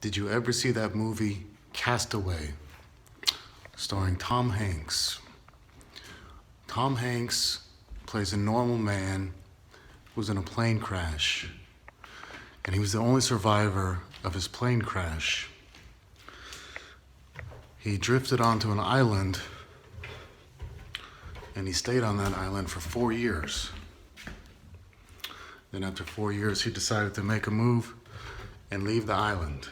Did you ever see that movie, Castaway, starring Tom Hanks? Tom Hanks plays a normal man who's in a plane crash, and he was the only survivor of his plane crash. He drifted onto an island, and he stayed on that island for 4 years. Then after 4 years, he decided to make a move and leave the island.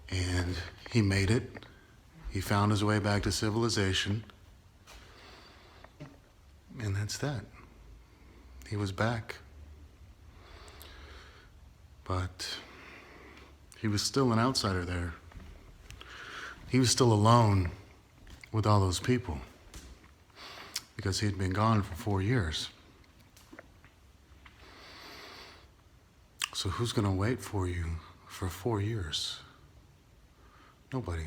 And he made it. He found his way back to civilization. And that's that. He was back. But he was still an outsider there. He was still alone with all those people because he'd been gone for 4 years. So who's going to wait for you for 4 years? Nobody.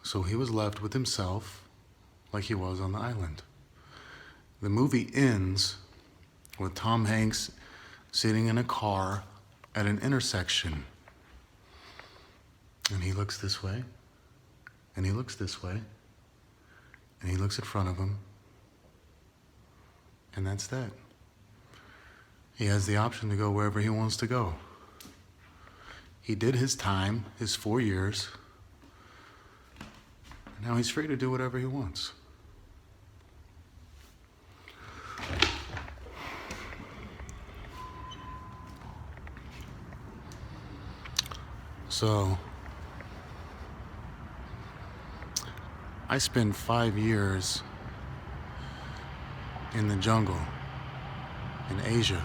So he was left with himself like he was on the island. The movie ends with Tom Hanks sitting in a car at an intersection. And he looks this way, and he looks this way, and he looks in front of him. And that's that. He has the option to go wherever he wants to go. He did his time, his 4 years. And now he's free to do whatever he wants. So, I spent 5 years in the jungle in Asia.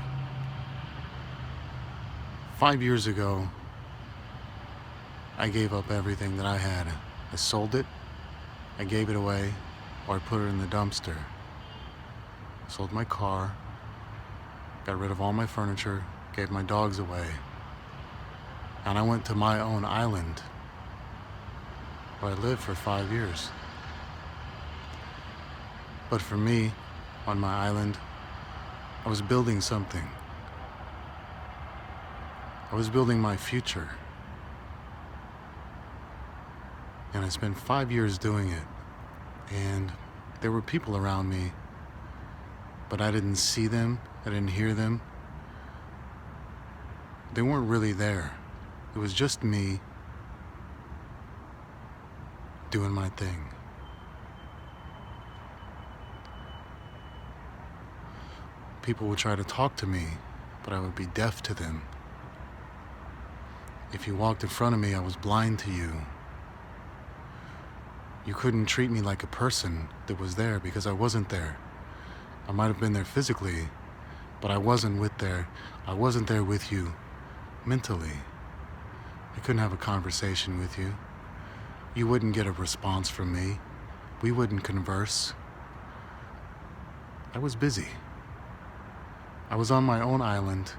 5 years ago, I gave up everything that I had. I sold it, I gave it away, or I put it in the dumpster. I sold my car, got rid of all my furniture, gave my dogs away. And I went to my own island where I lived for 5 years. But for me, on my island, I was building something. I was building my future. And I spent 5 years doing it. And there were people around me, but I didn't see them, I didn't hear them. They weren't really there. It was just me doing my thing. People would try to talk to me, but I would be deaf to them. If you walked in front of me, I was blind to you. You couldn't treat me like a person that was there because I wasn't there. I might have been there physically, but I wasn't there with you mentally. I couldn't have a conversation with you. You wouldn't get a response from me. We wouldn't converse. I was busy. I was on my own island,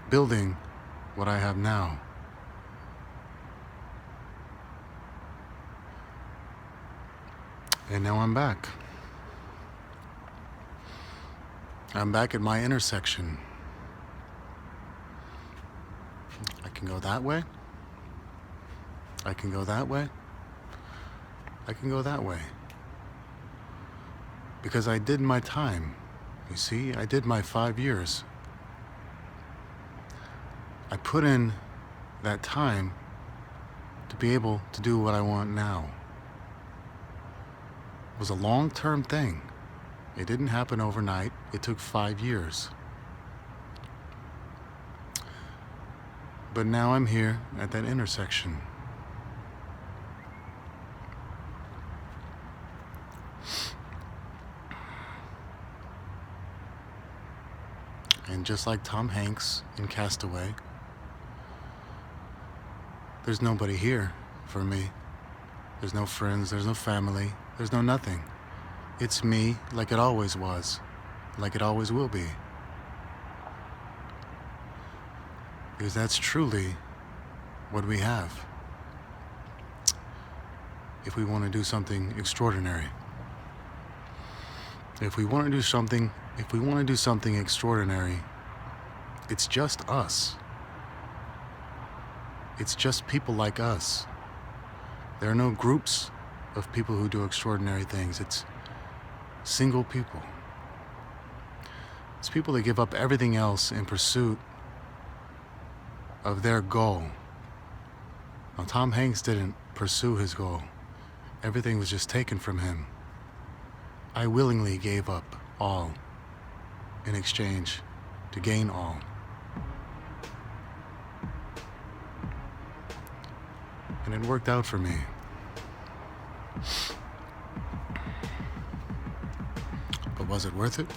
building what I have now. And now I'm back. I'm back at my intersection. I can go that way. I can go that way. I can go that way. Because I did my time. You see, I did my 5 years. I put in that time to be able to do what I want now. It was a long-term thing. It didn't happen overnight. It took 5 years. But now I'm here at that intersection. And just like Tom Hanks in Castaway, there's nobody here for me. There's no friends, there's no family, there's no nothing. It's me like it always was, like it always will be. Because that's truly what we have if we want to do something extraordinary. If we want to do something extraordinary, It's just us. It's just people like us. There are no groups of people who do extraordinary things. It's single people. It's people that give up everything else in pursuit of their goal. Now, Tom Hanks didn't pursue his goal. Everything was just taken from him. I willingly gave up all in exchange to gain all. And it worked out for me. But was it worth it?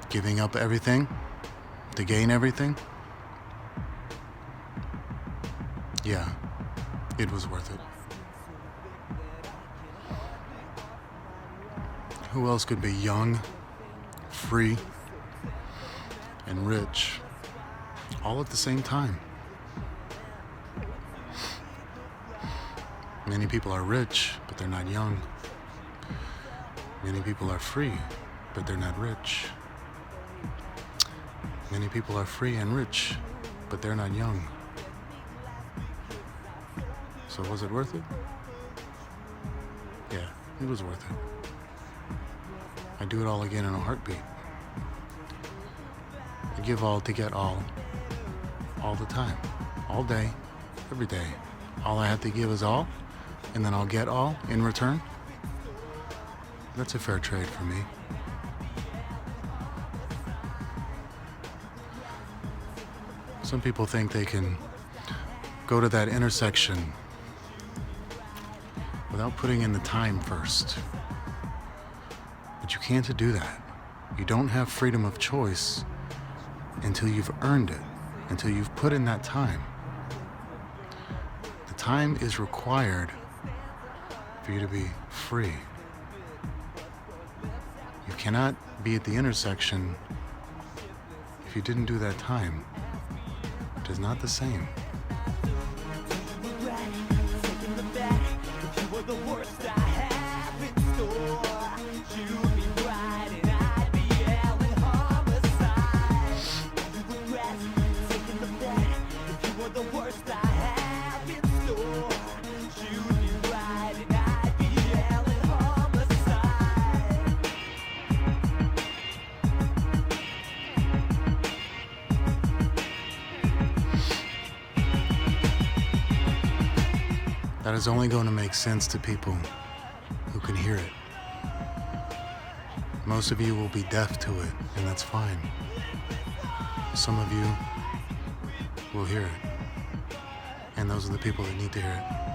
Giving up everything to gain everything? Yeah, it was worth it. Who else could be young, free, and rich all at the same time? Many people are rich, but they're not young. Many people are free, but they're not rich. Many people are free and rich, but they're not young. So was it worth it? Yeah, it was worth it. I'd do it all again in a heartbeat. I give all to get all the time, all day, every day. All I have to give is all, and then I'll get all in return. That's a fair trade for me. Some people think they can go to that intersection without putting in the time first. But you can't do that. You don't have freedom of choice until you've earned it, until you've put in that time. The time is required for you to be free. You cannot be at the intersection if you didn't do that time. It is not the same. That is only going to make sense to people who can hear it. Most of you will be deaf to it, and that's fine. Some of you will hear it, and those are the people that need to hear it.